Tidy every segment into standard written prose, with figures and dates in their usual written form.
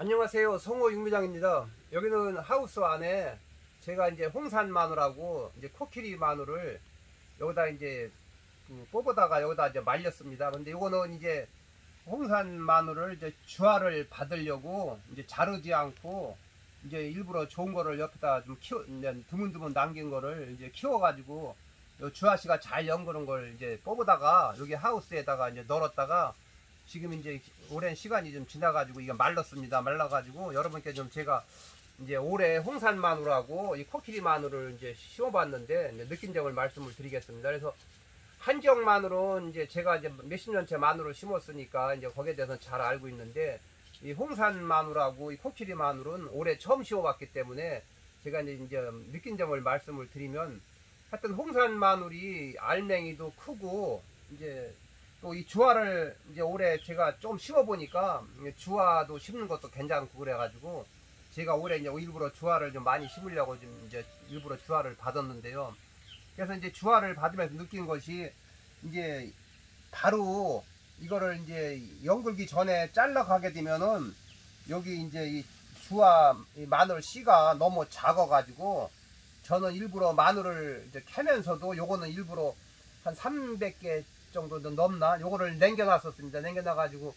안녕하세요. 성호 육미장입니다. 여기는 하우스 안에 제가 이제 홍산 마늘하고 이제 코끼리 마늘을 여기다 이제 뽑아다가 여기다 이제 말렸습니다. 근데 이거는 이제 홍산 마늘을 이제 주화를 받으려고 이제 자르지 않고 이제 일부러 좋은 거를 옆에다 좀 드문드문 남긴 거를 이제 키워가지고 주화씨가 잘 연그는 걸 이제 뽑아다가 여기 하우스에다가 이제 널었다가 지금 이제 오랜 시간이 좀 지나가지고 이게 말랐습니다. 말라가지고 여러분께 좀 제가 이제 올해 홍산 마늘하고 이 코끼리 마늘을 이제 심어봤는데 이제 느낀 점을 말씀을 드리겠습니다. 그래서 한지역 마늘은 이제 제가 이제 몇십 년째 마늘을 심었으니까 이제 거기에 대해서 잘 알고 있는데 이 홍산 마늘하고 이 코끼리 마늘은 올해 처음 심어봤기 때문에 제가 이제 느낀 점을 말씀을 드리면 하여튼 홍산 마늘이 알맹이도 크고 이제 또 이 주화를 이제 올해 제가 좀 심어보니까 주화도 심는 것도 괜찮고 그래가지고 제가 올해 이제 일부러 주화를 좀 많이 심으려고 좀 이제 일부러 주화를 받았는데요. 그래서 이제 주화를 받으면서 느낀 것이 이제 바로 이거를 이제 연글기 전에 잘라 가게 되면은 여기 이제 이 주화 이 마늘 씨가 너무 작아가지고 저는 일부러 마늘을 이제 캐면서도 요거는 일부러 한 300개 정도 넘나 요거를 남겨놨었습니다. 남겨놔가지고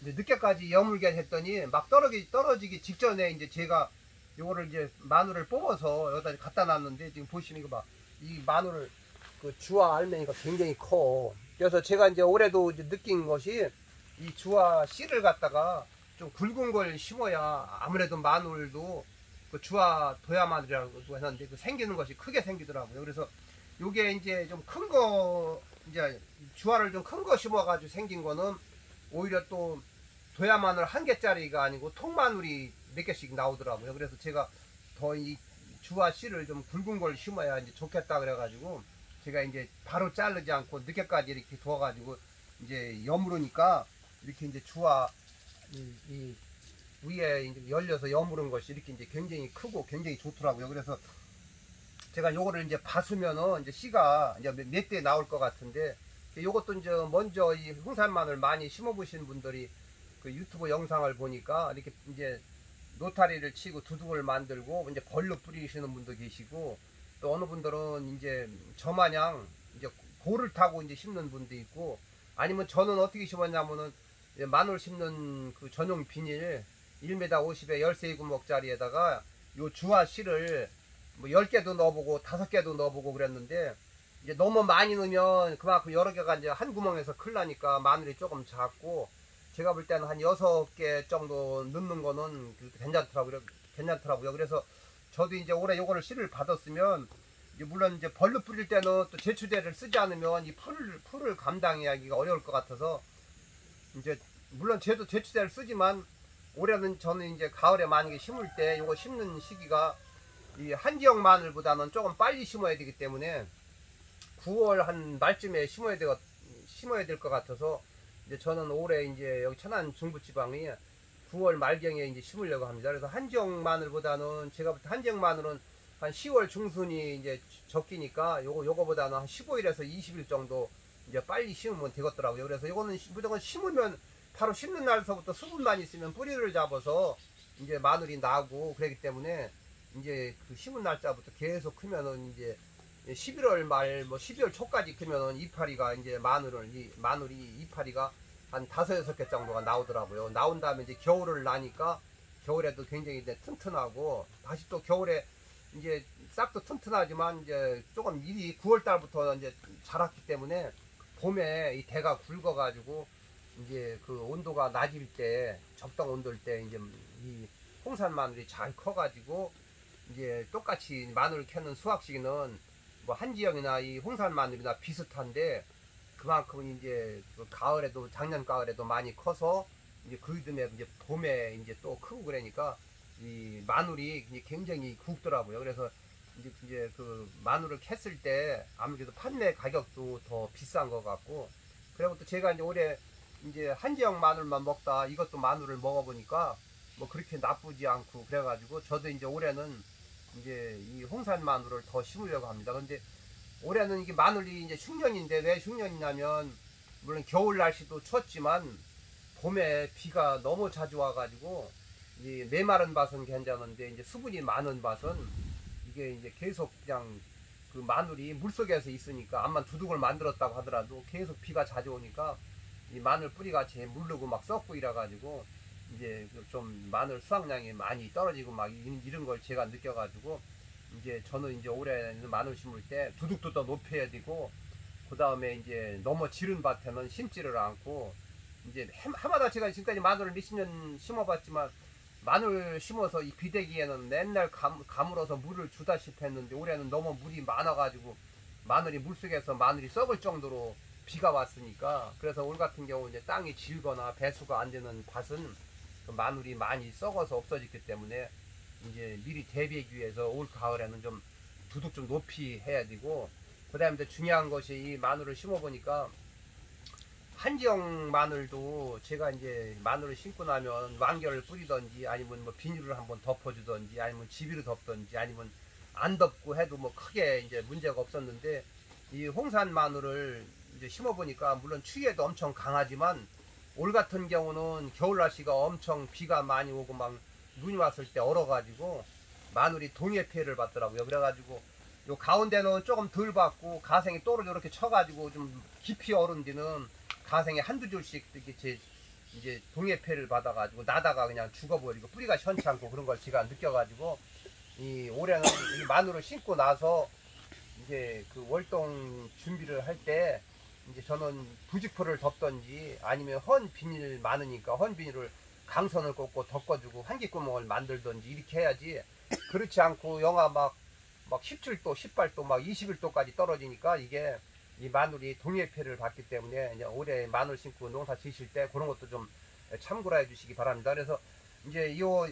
이제 늦게까지 여물게 했더니 막 떨어지기 직전에 이제 제가 요거를 이제 마늘을 뽑아서 여기다 갖다 놨는데 지금 보시면 이거 봐. 이 마늘 그 주화 알맹이가 굉장히 커. 그래서 제가 이제 올해도 이제 느낀 것이 이 주화 씨를 갖다가 좀 굵은 걸 심어야 아무래도 마늘도 그 주화 도야 마늘이라고 했는데 그 생기는 것이 크게 생기더라고요. 그래서 요게 이제 좀 큰 거 이제 주화를 좀 큰 거 심어가지고 생긴 거는 오히려 또 도야 마늘 한 개짜리가 아니고 통마늘이 몇 개씩 나오더라고요. 그래서 제가 더 이 주화 씨를 좀 굵은 걸 심어야 이제 좋겠다 그래가지고 제가 이제 바로 자르지 않고 늦게까지 이렇게 두어가지고 이제 여무르니까 이렇게 이제 주화 이 위에 이제 열려서 여무른 것이 이렇게 이제 굉장히 크고 굉장히 좋더라고요. 그래서 제가 요거를 이제 봤으면은 이제 씨가 이제 몇 대 나올 것 같은데 요것도 이제 먼저 이 홍산 마늘 많이 심어 보신 분들이 그 유튜브 영상을 보니까 이렇게 이제 노타리를 치고 두둑을 만들고 이제 벌로 뿌리시는 분도 계시고 또 어느 분들은 이제 저마냥 이제 고를 타고 이제 심는 분도 있고 아니면 저는 어떻게 심었냐면은 마늘 심는 그 전용 비닐 1m 50에 13구멍짜리에다가 요 주화 씨를 뭐 10개도 넣어보고 5개도 넣어보고 그랬는데 이제 너무 많이 넣으면 그만큼 여러 개가 이제 한 구멍에서 클 나니까 마늘이 조금 작고 제가 볼 때는 한 6개 정도 넣는 거는 괜찮더라고요. 그래서 저도 이제 올해 요거를 씨를 받았으면 이제 물론 이제 벌로 뿌릴 때는 또 제초제를 쓰지 않으면 이 풀을 감당하기가 어려울 것 같아서 이제 물론 쟤도 제초제를 쓰지만 올해는 저는 이제 가을에 만약에 심을 때 요거 심는 시기가 이 한지역 마늘보다는 조금 빨리 심어야 되기 때문에 9월 한 말쯤에 심어야 될 것 같아서 이제 저는 올해 이제 여기 천안 중부지방이 9월 말경에 이제 심으려고 합니다. 그래서 한지역 마늘보다는 제가 볼 때 한지역 마늘은 한 10월 중순이 이제 적기니까 요거보다는 한 15일에서 20일 정도 이제 빨리 심으면 되겠더라고요. 그래서 요거는 무조건 심으면 바로 심는 날서부터 수분만 있으면 뿌리를 잡아서 이제 마늘이 나고 그러기 때문에 이제 그 심은 날짜부터 계속 크면은 이제 11월 말 뭐 12월 초까지 크면은 이파리가 이제 마늘이 이파리가 한 5-6개 정도가 나오더라고요. 나온 다음에 이제 겨울을 나니까 겨울에도 굉장히 이제 튼튼하고 다시 또 겨울에 이제 싹도 튼튼하지만 이제 조금 일이 9월 달부터 이제 자랐기 때문에 봄에 이 대가 굵어 가지고 이제 그 온도가 낮을 때 적당 온도일 때 이제 이 홍산 마늘이 잘 커 가지고 이제 똑같이 마늘을 캐는 수확 시기는 뭐 한지역이나 이 홍산 마늘이나 비슷한데 그만큼 이제 그 가을에도 작년 가을에도 많이 커서 이제 그 다음에 이제 봄에 이제 또 크고 그러니까 이 마늘이 굉장히 굵더라고요. 그래서 이제 그 마늘을 캤을 때 아무래도 판매 가격도 더 비싼 것 같고 그리고 또 제가 이제 올해 이제 한지역 마늘만 먹다 이것도 마늘을 먹어보니까 뭐 그렇게 나쁘지 않고 그래가지고 저도 이제 올해는 이제 이 홍산 마늘을 더 심으려고 합니다. 근데 올해는 이게 마늘이 이제 흉년인데 왜 흉년이냐면 물론 겨울 날씨도 추웠지만 봄에 비가 너무 자주 와가지고 이 메마른 밭은 괜찮은데 이제 수분이 많은 밭은 이게 이제 계속 그냥 그 마늘이 물속에서 있으니까 암만 두둑을 만들었다고 하더라도 계속 비가 자주 오니까 이 마늘 뿌리가 제 물르고 막 썩고 이래 가지고 이제 좀 마늘 수확량이 많이 떨어지고 막 이런 걸 제가 느껴 가지고 이제 저는 이제 올해는 마늘 심을 때 두둑도 더 높여야 되고 그 다음에 이제 너무 지른 밭에는 심지를 않고 이제 해마다 제가 지금까지 마늘을 몇십 년 심어봤지만 마늘 심어서 이 비대기에는 맨날 가물어서 물을 주다시피 했는데 올해는 너무 물이 많아가지고 마늘이 물속에서 마늘이 썩을 정도로 비가 왔으니까 그래서 올 같은 경우 이제 땅이 질거나 배수가 안 되는 밭은 그 마늘이 많이 썩어서 없어졌기 때문에 이제 미리 대비하기 위해서 올 가을에는 좀 두둑 좀 높이 해야 되고 그 다음에 중요한 것이 이 마늘을 심어 보니까 한지형 마늘도 제가 이제 마늘을 심고 나면 완결을 뿌리던지 아니면 뭐 비닐을 한번 덮어주던지 아니면 지비를 덮던지 아니면 안 덮고 해도 뭐 크게 이제 문제가 없었는데 이 홍산 마늘을 이제 심어 보니까 물론 추위에도 엄청 강하지만 올 같은 경우는 겨울 날씨가 엄청 비가 많이 오고 막 눈이 왔을 때 얼어가지고 마늘이 동해 피해를 받더라고요. 그래가지고 요 가운데는 조금 덜 받고 가생이 또르르 이렇게 쳐가지고 좀 깊이 얼은 데는 가생이 한두 줄씩 이렇게 이제 동해패를 받아가지고 나다가 그냥 죽어버리고 뿌리가 시원치 않고 그런 걸 제가 느껴가지고 이 올해는 이 마늘을 심고 나서 이제 그 월동 준비를 할 때 이제 저는 부직포를 덮던지 아니면 헌 비닐 많으니까 헌 비닐을 강선을 꽂고 덮어주고 환기구멍을 만들던지 이렇게 해야지 그렇지 않고 영하 막 17도, 18도, 막 21도까지 떨어지니까 이게 이 마늘이 동해패를 받기 때문에 이제 올해 마늘 심고 농사 지실 때 그런 것도 좀 참고를 해 주시기 바랍니다. 그래서 이제 요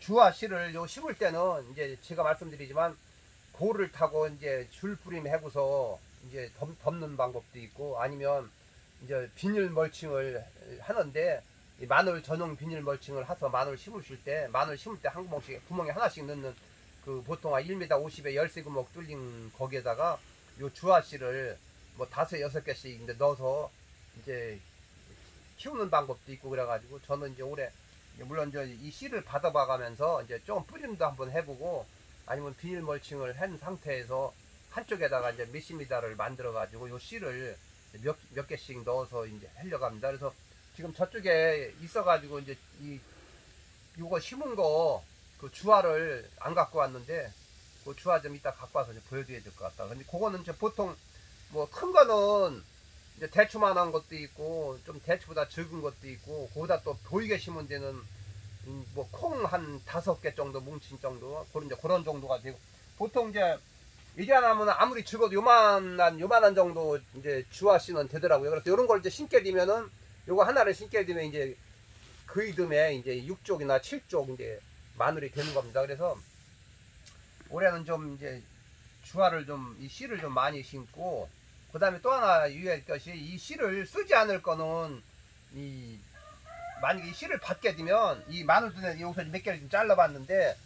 주와 씨를 요 심을 때는 이제 제가 말씀드리지만 고를 타고 이제 줄 뿌림 해고서 이제 덮는 방법도 있고 아니면 이제 비닐 멀칭을 하는데 이 마늘 전용 비닐 멀칭을 해서 마늘 심으실 때 마늘 심을 때 한 구멍씩 구멍에 하나씩 넣는 그 보통 1m 50에 13구멍 뚫린 거기에다가 요 주아 씨를 뭐 5, 6개씩 이제 넣어서 이제 키우는 방법도 있고 그래가지고 저는 이제 올해 물론 이 씨를 받아봐 가면서 이제 좀 뿌림도 한번 해보고 아니면 비닐 멀칭을 한 상태에서 한쪽에다가 이제 몇십 미터를 만들어 가지고 요 씨를 몇 개씩 넣어서 이제 하려고 합니다. 그래서 지금 저쪽에 있어 가지고 이제 요거 심은 거 그 주화를 안 갖고 왔는데 그 주화 좀 이따 갖고 와서 보여드려야 될 것 같다. 근데 그거는 이제 보통 뭐 큰 거는 이제 대추만한 것도 있고 좀 대추보다 적은 것도 있고 거기다 또 보이게 심은 데는 뭐 콩 한 5개 정도 뭉친 정도 그런 정도가 되고 보통 이제 하면 아무리 적어도 요만한 정도 이제 주화 씨는 되더라고요. 그래서 이런 걸 이제 심게 되면은 요거 하나를 심게 되면 이제 그 이듬해 이제 6쪽이나 7쪽 이제 마늘이 되는 겁니다. 그래서 올해는 좀 이제 주화를 좀 이 씨를 좀 많이 심고 그 다음에 또 하나 유의할 것이 이 씨를 쓰지 않을 거는 만약에 이 씨를 받게 되면 이 마늘도 여기서 몇 개를 좀 잘라봤는데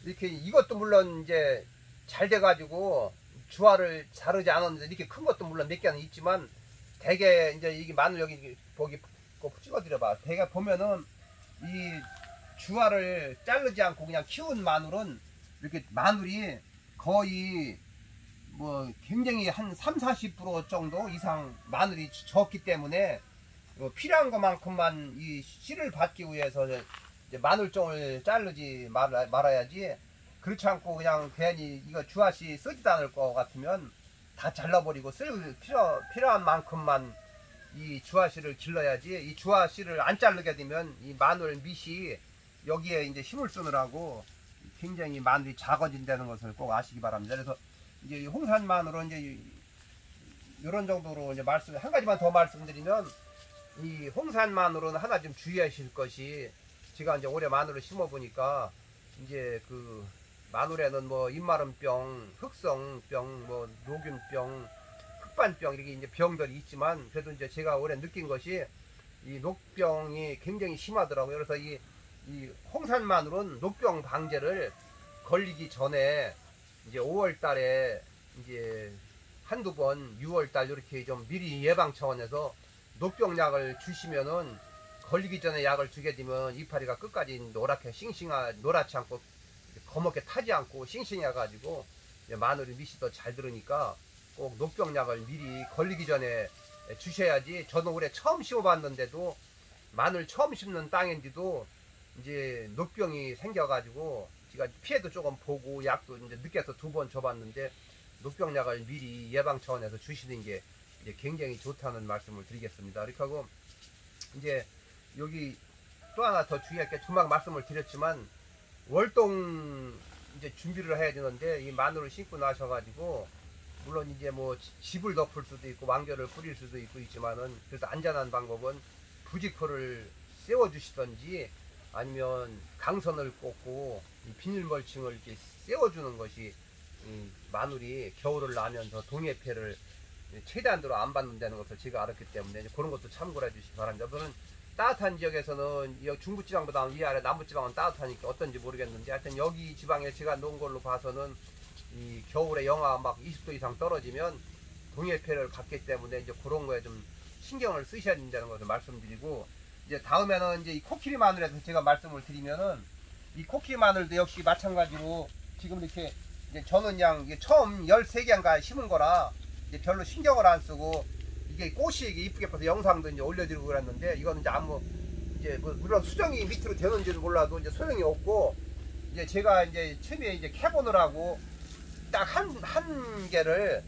이렇게 이것도 물론 이제 잘 돼가지고 주화를 자르지 않았는데 이렇게 큰 것도 물론 몇 개는 있지만 대개 이제 이게 마늘 여기 보기 찍어드려봐. 대개 보면은 이 주화를 자르지 않고 그냥 키운 마늘은 이렇게 마늘이 거의 뭐 굉장히 한 30-40% 정도 이상 마늘이 적기 때문에 필요한 것만큼만 이 씨를 받기 위해서 이제 마늘종을 자르지 말아야지 그렇지 않고 그냥 괜히 이거 주화씨 쓰지도 않을 것 같으면 다 잘라버리고 필요한 만큼만 이 주화씨를 길러야지 이 주화씨를 안 자르게 되면 이 마늘 밑이 여기에 이제 힘을 쓰느라고 굉장히 마늘이 작아진다는 것을 꼭 아시기 바랍니다. 그래서 이제 홍산 마늘은 이제 이런 정도로 이제 한 가지만 더 말씀드리면 이 홍산 마늘은 하나 좀 주의하실 것이 제가 이제 올해 마늘을 심어 보니까 이제 그 마늘에는 뭐 입마름병, 흑성병, 뭐 녹균병, 흑반병 이렇게 이제 병들이 있지만 그래도 이제 제가 올해 느낀 것이 이 녹병이 굉장히 심하더라고요. 그래서 이 홍산 마늘은 녹병 방제를 걸리기 전에 이제 5월 달에 이제 한두 번 6월 달 이렇게 좀 미리 예방 차원에서 녹병약을 주시면은 걸리기 전에 약을 주게 되면 이파리가 끝까지 노랗게 노랗지 않고 거먹게 타지 않고 싱싱해 가지고 마늘이 밑이 더 잘 들으니까 꼭 녹병약을 미리 걸리기 전에 주셔야지. 저는 올해 처음 심어봤는데도 마늘 처음 심는 땅인데도 이제 녹병이 생겨가지고 제가 피해도 조금 보고 약도 이제 늦게서 2번 줘봤는데 녹병약을 미리 예방 차원에서 주시는 게 이제 굉장히 좋다는 말씀을 드리겠습니다. 이렇게 하고 이제 여기 또 하나 더 주의할 게 금방 말씀을 드렸지만 월동 이제 준비를 해야 되는데 이 마늘을 심고 나셔가지고 물론 이제 뭐 집을 덮을 수도 있고 왕겨를 뿌릴 수도 있지만은 그래서 안전한 방법은 부직포를 세워 주시던지 아니면 강선을 꽂고 이 비닐 멀칭을 이렇게 세워 주는 것이 이 마늘이 겨울을 나면서 동해패를 최대한도로 안 받는다는 것을 제가 알았기 때문에 그런 것도 참고를 해 주시기 바랍니다. 저는 따뜻한 지역에서는 중부지방보다 이 아래 남부지방은 따뜻하니까 어떤지 모르겠는데 하여튼 여기 지방에 제가 놓은 걸로 봐서는 이 겨울에 영하 막 20도 이상 떨어지면 동해패를 갖기 때문에 이제 그런 거에 좀 신경을 쓰셔야 된다는 것을 말씀드리고 이제 다음에는 이제 이 코끼리 마늘에서 제가 말씀을 드리면은 이 코끼리 마늘도 역시 마찬가지로 지금 이렇게 이제 저는 그냥 이게 처음 13개인가 심은 거라 이제 별로 신경을 안 쓰고 이게 꽃이 이쁘게 펴서 영상도 이제 올려드리고 그랬는데 이거는 이제 이제 뭐 물론 수정이 밑으로 되는지는 몰라도 이제 소용이 없고 이제 제가 이제 처음에 이제 캐보느라고 딱 한 개를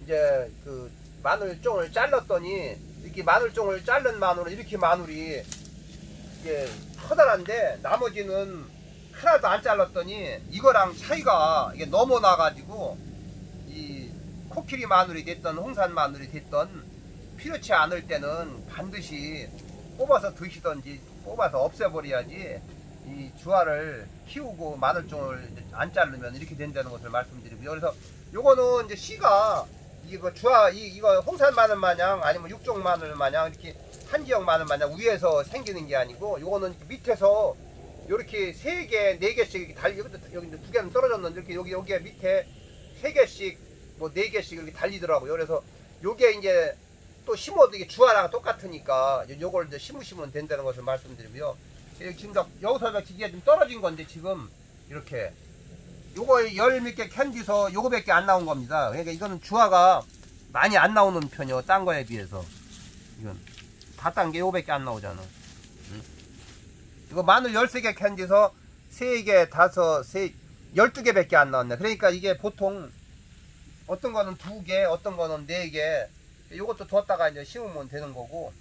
이제 그 마늘종을 잘랐더니 이렇게 마늘종을 자른 마늘은 이렇게 마늘이 이게 커다란데 나머지는 하나도 안 잘랐더니 이거랑 차이가 이게 너무 나가지고 이 코끼리 마늘이 됐던 홍산 마늘이 됐던 필요치 않을 때는 반드시 뽑아서 드시던지 뽑아서 없애버려야지 이 주화를 키우고 마늘종을 안 자르면 이렇게 된다는 것을 말씀드리고요. 그래서 요거는 이제 씨가 이거 주화 이거 홍산 마늘 마냥 아니면 육종 마늘 마냥 이렇게 한 지역 마늘 마냥 위에서 생기는 게 아니고 요거는 밑에서 요렇게 3개, 4개씩 이렇게 달리 여기 2개는 떨어졌는데 이렇게 여기에 밑에 3개씩 뭐 4개씩 이렇게 달리더라고요. 그래서 요게 이제 또 심어도 이게 주화랑 똑같으니까 요걸 이제 심으시면 된다는 것을 말씀드리고요. 지금 여기서 이게 좀 떨어진 건데 지금 이렇게 요거 열 몇 개 캔디서 요거밖에 안 나온 겁니다. 그러니까 이거는 주화가 많이 안 나오는 편이요. 딴 거에 비해서 이건 다 딴 게 요거밖에 안 나오잖아. 이거 마늘 13개 캔디서 3개, 5, 12개밖에 안 나왔네. 그러니까 이게 보통 어떤 거는 2개, 어떤 거는 4개. 요것도 뒀다가 이제 심으면 되는 거고.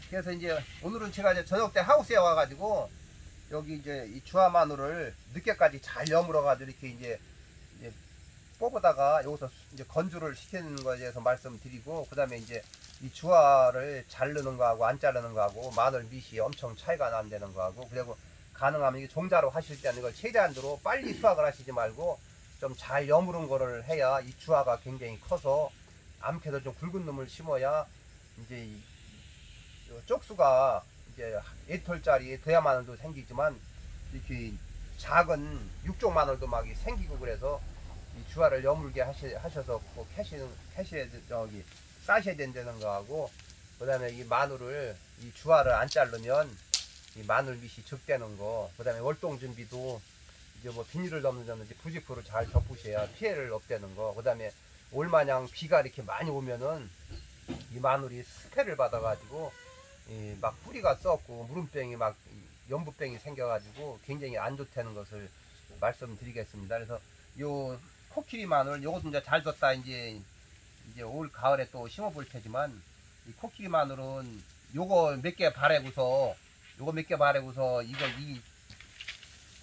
그래서 이제 오늘은 제가 이제 저녁 때 하우스에 와가지고 여기 이제 이 주화 마늘을 늦게까지 잘 여물어 가지고 이렇게 이제 뽑아다가 여기서 이제 건조를 시키는 거에 대해서 말씀드리고 그 다음에 이제 이 주화를 자르는 거하고 안 자르는 거하고 마늘 밑이 엄청 차이가 난다는 거하고 그리고 가능하면 이게 종자로 하실 때는 이걸 최대한으로 빨리 수확을 하시지 말고 좀 잘 여무른 거를 해야 이 주화가 굉장히 커서 암캐도 좀 굵은 놈을 심어야 이제 이 쪽수가 이제 1톨짜리 대야 마늘도 생기지만 이렇게 작은 육종 마늘도 막 생기고 그래서 이 주화를 여물게 하셔서 꼭 싸셔야 된다는 거하고 그 다음에 이 마늘을 이 주화를 안 자르면 이 마늘 밑이 적대는 거 그 다음에 월동 준비도 이제 뭐 비닐을 덮는다든지 부직포를 잘 덮으셔야 피해를 없대는 거 그 다음에 올마냥 비가 이렇게 많이 오면은 이 마늘이 스패를 받아 가지고 막 뿌리가 썩고 무름병이 막 연부병이 생겨 가지고 굉장히 안 좋다는 것을 말씀드리겠습니다. 그래서 요 코끼리 마늘 요것도 이제 잘 뒀다 이제 올 가을에 또 심어 볼 테지만 이 코끼리 마늘은 요거 몇 개 바래고서 이거 이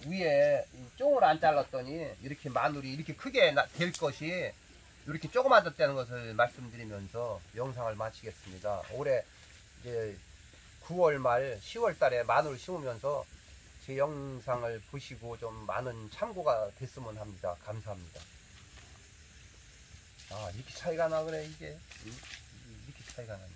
위에 쫑을 안 잘랐더니 이렇게 마늘이 이렇게 크게 될 것이 이렇게 조그마졌다는 것을 말씀드리면서 영상을 마치겠습니다. 올해 이제 9월 말 10월 달에 마늘 심으면서 제 영상을 보시고 좀 많은 참고가 됐으면 합니다. 감사합니다. 아, 이렇게 차이가 나 그래 이게 이렇게 차이가 나냐.